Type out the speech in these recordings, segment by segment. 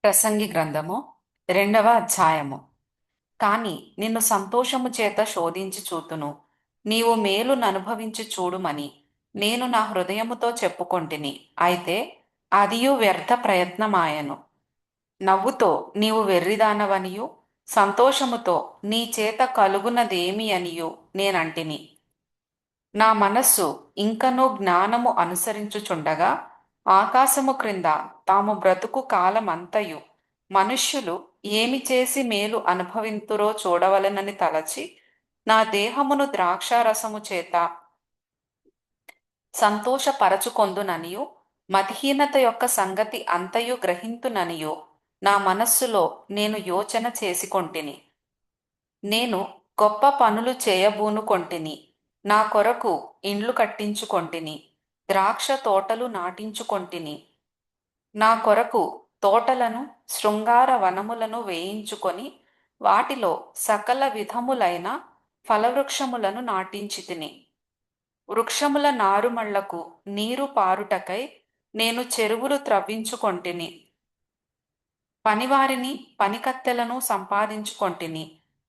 ప్రసంగి గ్రంథము 2వ అధ్యాయము. కాని నిన్ను సంతోషము చేత శోధించి చూతును, నీవు మేలు ననుభవించి చూడుమని నేను నా హృదయముతో చెప్పుకొంటిని. అయితే అదియు వ్యర్థ ప్రయత్నమాయెను. నవ్వుతో నీవు వెర్రిదానవనియు, సంతోషముతో నీ చేత కలుగునదేమి అనియు నేనంటిని. నా మనస్సు ఇంకనూ జ్ఞానము అనుసరించుచుండగా, ఆకాశము క్రింద తాము బ్రతుకు కాలమంతయు మనుష్యులు ఏమి చేసి మేలు అనుభవింతురో చూడవలెనని తలచి, నా దేహమును ద్రాక్షారసము చేత సంతోషపరచుకొందుననియు, మతిహీనత యొక్క సంగతి అంతయు గ్రహింతుననియు నా మనస్సులో నేను యోచన చేసుకొంటిని. నేను గొప్ప పనులు చేయబూనుకొంటిని. నా కొరకు ఇండ్లు కట్టించుకొంటిని, ద్రాక్ష తోటలు నాటించుకొంటిని. నా కొరకు తోటలను, శృంగార వనములను వేయించుకొని, వాటిలో సకల విధములైన ఫలవృక్షములను నాటించితిని. వృక్షముల నారుమళ్లకు నీరు పారుటకై నేను చెరువులు త్రవ్వించుకొంటిని. పనివారిని, పనికత్తెలను సంపాదించుకొంటిని.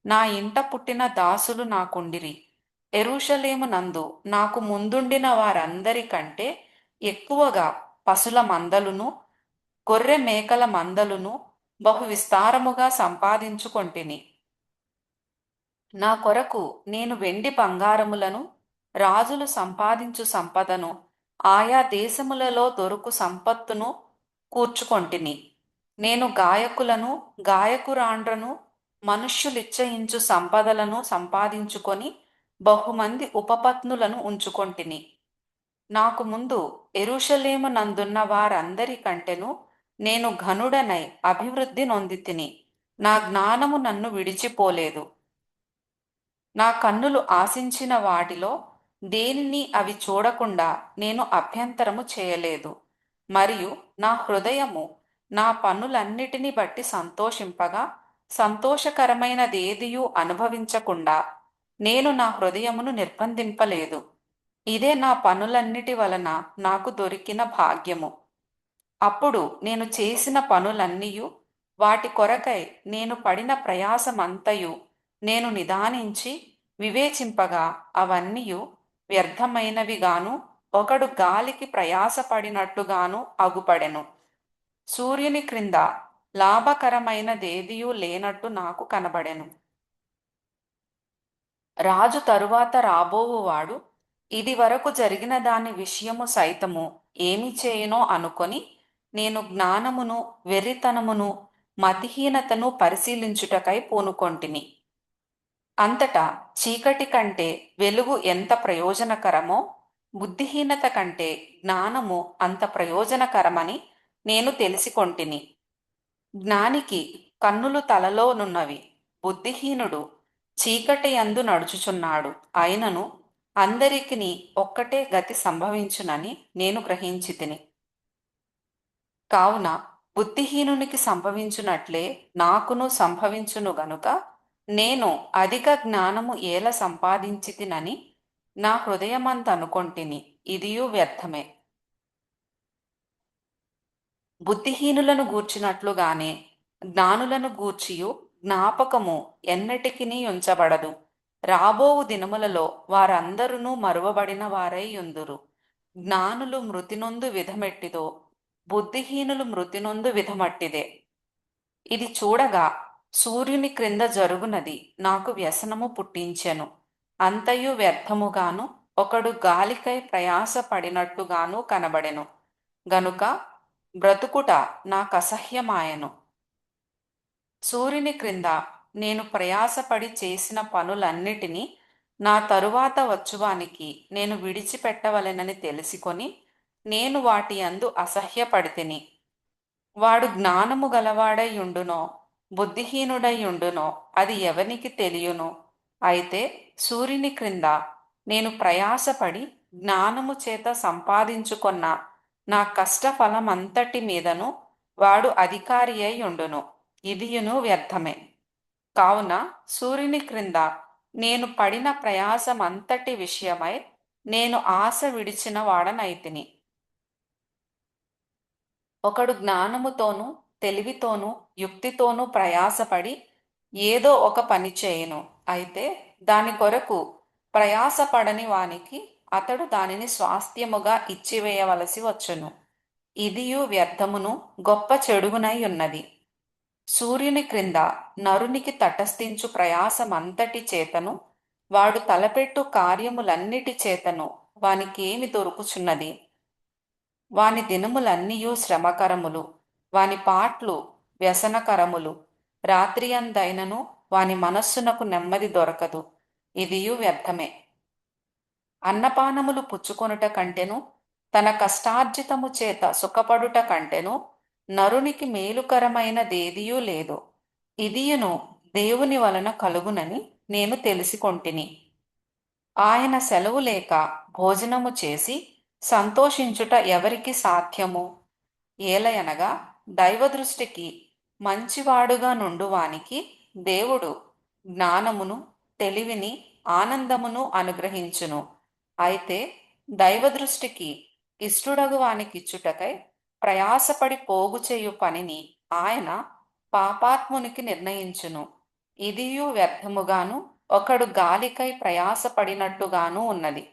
నా ఇంట పుట్టిన దాసులు నాకుండిరి. యెరూషలేము నందు నాకు ముందుండిన వారందరికంటే ఎక్కువగా పశుల మందలును, గొర్రె మేకల మందలును బహు విస్తారముగా సంపాదించుకొంటిని. నా కొరకు నేను వెండి బంగారములను, రాజులు సంపాదించు సంపదను, ఆయా దేశములలో దొరుకు సంపత్తును కూర్చుకొంటిని. నేను గాయకులను, గాయకురాండ్రను, మనుష్యులిచ్చయించు సంపదలను సంపాదించుకొని బహుమంది ఉపపత్నులను ఉంచుకొంటిని. నాకు ముందు యెరూషలేము నందున్న వారందరికంటెను నేను ఘనుడనై అభివృద్ధి నొందితిని. నా జ్ఞానము నన్ను విడిచిపోలేదు. నా కన్నులు ఆశించిన వాటిలో దేనిని అవి చూడకుండా నేను అభ్యంతరము చేయలేదు. మరియు నా హృదయము నా పనులన్నిటిని బట్టి సంతోషింపగా, సంతోషకరమైనదేదియూ అనుభవించకుండా నేను నా హృదయమును నిర్బంధింపలేదు. ఇదే నా పనులన్నిటి వలన నాకు దొరికిన భాగ్యము. అప్పుడు నేను చేసిన పనులన్నీయు, వాటి కొరకై నేను పడిన ప్రయాసమంతయు నేను నిదానించి వివేచింపగా, అవన్నీయు వ్యర్థమైనవిగాను, ఒకడు గాలికి ప్రయాసపడినట్టుగాను అగుపడెను. సూర్యుని క్రింద లాభకరమైనదేదియూ లేనట్టు నాకు కనబడెను. రాజు తరువాత రాబోవువాడు ఇది వరకు జరిగిన దాని విషయము సైతము ఏమి చేయునో అనుకొని, నేను జ్ఞానమును, వెర్రితనమును, మతిహీనతను పరిశీలించుటకై పూనుకొంటిని. అంతటా చీకటి కంటే వెలుగు ఎంత ప్రయోజనకరమో, బుద్ధిహీనత కంటే జ్ఞానము అంత ప్రయోజనకరమని నేను తెలిసికొంటిని. జ్ఞానికి కన్నులు తలలోనున్నవి, బుద్ధిహీనుడు చీకటి యందు నడుచుచున్నాడు. అయినను అందరికిని ఒక్కటే గతి సంభవించునని నేను గ్రహించితిని. కావున బుద్ధిహీనునికి సంభవించునట్లే నాకును సంభవించును గనుక, నేను అధిక జ్ఞానము ఏల సంపాదించితినని నా హృదయమంతనుకొంటిని. ఇదియు వ్యర్థమే. బుద్ధిహీనులను గూర్చినట్లుగానే జ్ఞానులను గూర్చియు జ్ఞాపకము ఎన్నటికినీ ఉంచబడదు. రాబోవు దినములలో వారందరునూ మరువబడిన వారై యుందురు. జ్ఞానులు మృతినొందు విధమెట్టిదో, బుద్ధిహీనులు మృతినొందు విధమట్టిదే. ఇది చూడగా సూర్యుని క్రింద జరుగునది నాకు వ్యసనము పుట్టించెను. అంతయు వ్యర్థముగాను, ఒకడు గాలికై ప్రయాస పడినట్టుగాను కనబడెను. గనుక బ్రతుకుట నాకసహ్యమాయెను. సూర్యుని క్రింద నేను ప్రయాసపడి చేసిన పనులన్నిటినీ నా తరువాత వచ్చువానికి నేను విడిచిపెట్టవలెనని తెలిసికొని, నేను వాటి యందు అసహ్యపడితిని. వాడు జ్ఞానము గలవాడై యుండునో, బుద్ధిహీనుడై యుండునో అది ఎవనికి తెలియును. అయితే సూర్యుని క్రింద నేను ప్రయాసపడి జ్ఞానము చేత సంపాదించుకొన్న నా కష్టఫలమంతటి మీదను వాడు అధికారి అయి ఉండును. ఇదియును వ్యర్థమే. కావున సూర్యుని క్రింద నేను పడిన ప్రయాసమంతటి విషయమై నేను ఆశ విడిచిన వాడనైతిని. ఒకడు జ్ఞానముతోనూ తెలివితోనూ యుక్తితోనూ ప్రయాసపడి ఏదో ఒక పని చేయును. అయితే దాని కొరకు ప్రయాసపడని వానికి అతడు దానిని స్వాస్థ్యముగా ఇచ్చివేయవలసి వచ్చును. ఇదియు వ్యర్థమును గొప్ప చెడుగునై ఉన్నది. సూర్యుని క్రింద నరునికి తటస్థించు ప్రయాసమంతటి చేతను వాడు తలపెట్టు కార్యములన్నిటి చేతను వానికేమి దొరుకుచున్నది? వాని దినములన్నీయు శ్రమకరములు, వాని పాట్లు వ్యసనకరములు. రాత్రియందైనను వాని మనస్సునకు నెమ్మది దొరకదు. ఇదియు వ్యర్థమే. అన్నపానములు పుచ్చుకొనుట కంటెను తన కష్టార్జితము చేత సుఖపడుట కంటెను నరునికి మేలుకరమైనదేదియూ లేదు. ఇదియును దేవుని వలన కలుగునని నేను తెలిసికొంటిని. ఆయన సెలవు లేక భోజనము చేసి సంతోషించుట ఎవరికి సాధ్యము? ఏలయనగా దైవదృష్టికి మంచివాడుగా నుండువానికి దేవుడు జ్ఞానమును, తెలివిని, ఆనందమును అనుగ్రహించును. అయితే దైవదృష్టికి ఇష్టుడగు వానికిచ్చుటకై ప్రయాసపడి పోగు చేయు పనిని ఆయన పాపాత్మునికి నిర్ణయించును. ఇదియు వ్యర్థముగాను ఒకడు గాలికై ప్రయాసపడినట్టుగాను ఉన్నది.